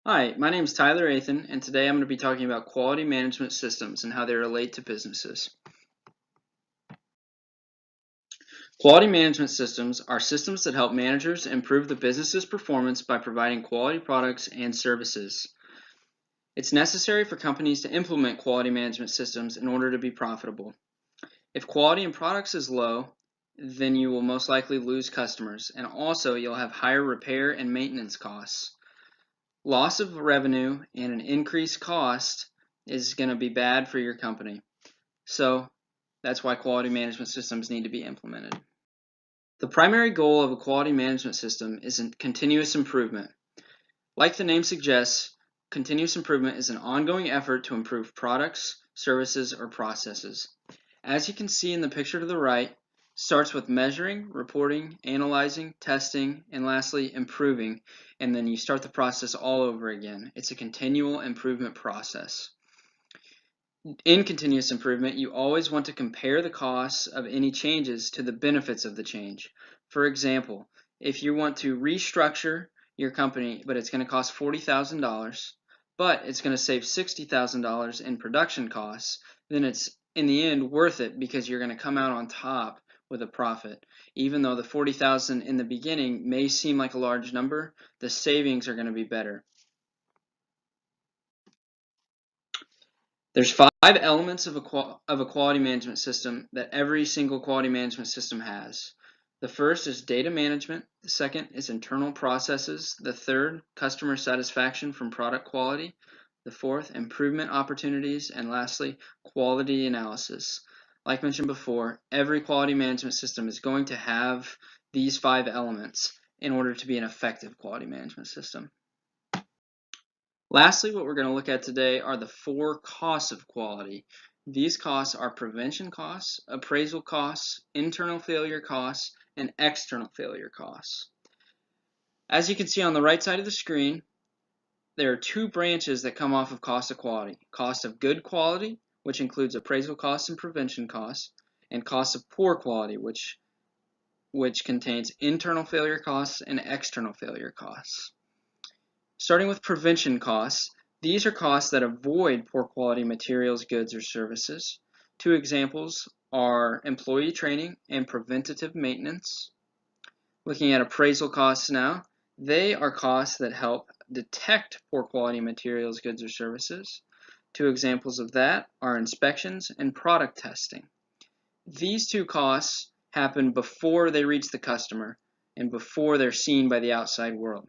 Hi, my name is Tyler Athan, and today I'm going to be talking about quality management systems and how they relate to businesses. Quality management systems are systems that help managers improve the business's performance by providing quality products and services. It's necessary for companies to implement quality management systems in order to be profitable. If quality in products is low, then you will most likely lose customers, and also you'll have higher repair and maintenance costs. Loss of revenue and an increased cost is going to be bad for your company. So that's why quality management systems need to be implemented. The primary goal of a quality management system is continuous improvement. Like the name suggests, continuous improvement is an ongoing effort to improve products, services, or processes. As you can see in the picture to the right, starts with measuring, reporting, analyzing, testing, and lastly improving, and then you start the process all over again. It's a continual improvement process. In continuous improvement, you always want to compare the costs of any changes to the benefits of the change. For example, if you want to restructure your company, but it's going to cost $40,000, but it's going to save $60,000 in production costs, then it's in the end worth it because you're going to come out on top with a profit. Even though the $40,000 in the beginning may seem like a large number, the savings are going to be better. There's 5 elements of a quality management system that every single quality management system has. The first is data management. The second is internal processes. The third, customer satisfaction from product quality. The fourth, improvement opportunities. And lastly, quality analysis. Like mentioned before, every quality management system is going to have these 5 elements in order to be an effective quality management system. Lastly, what we're going to look at today are the 4 costs of quality. These costs are prevention costs, appraisal costs, internal failure costs, and external failure costs. As you can see on the right side of the screen, there are 2 branches that come off of cost of quality. Cost of good quality, which includes appraisal costs and prevention costs, and cost of poor quality, which contains internal failure costs and external failure costs. Starting with prevention costs, these are costs that avoid poor quality materials, goods, or services. 2 examples are employee training and preventative maintenance. Looking at appraisal costs now, they are costs that help detect poor quality materials, goods, or services. 2 examples of that are inspections and product testing. These 2 costs happen before they reach the customer and before they're seen by the outside world.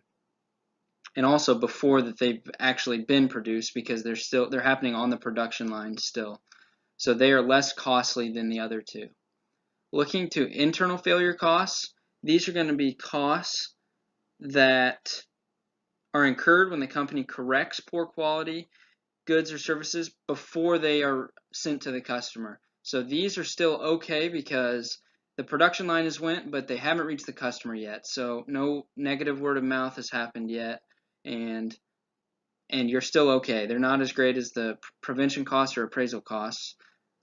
And also before that they've actually been produced, because they're happening on the production line still. So they are less costly than the other 2. Looking to internal failure costs, these are going to be costs that are incurred when the company corrects poor quality goods or services before they are sent to the customer. So these are still okay because the production line has went, but they haven't reached the customer yet. So no negative word of mouth has happened yet, and you're still okay. They're not as great as the prevention costs or appraisal costs.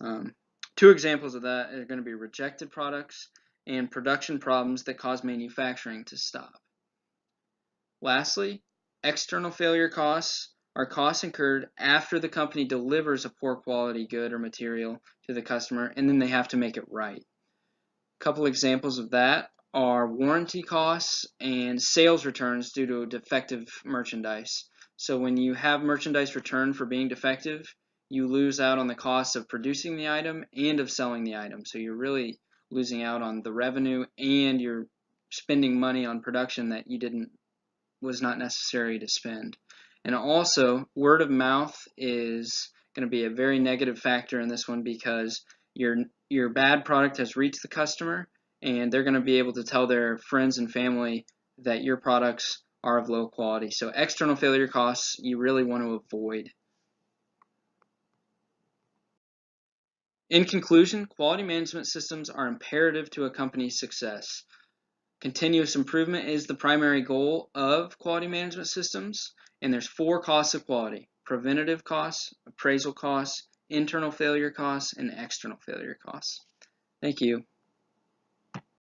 2 examples of that are going to be rejected products and production problems that cause manufacturing to stop. Lastly, external failure costs are costs incurred after the company delivers a poor quality good or material to the customer, and then they have to make it right. A couple examples of that are warranty costs and sales returns due to defective merchandise. So when you have merchandise returned for being defective, you lose out on the cost of producing the item and of selling the item. So you're really losing out on the revenue, and you're spending money on production that was not necessary to spend. And also, word of mouth is going to be a very negative factor in this one, because your bad product has reached the customer, and they're going to be able to tell their friends and family that your products are of low quality. So external failure costs you really want to avoid. In conclusion, quality management systems are imperative to a company's success. Continuous improvement is the primary goal of quality management systems, and there's 4 costs of quality: preventative costs, appraisal costs, internal failure costs, and external failure costs. Thank you.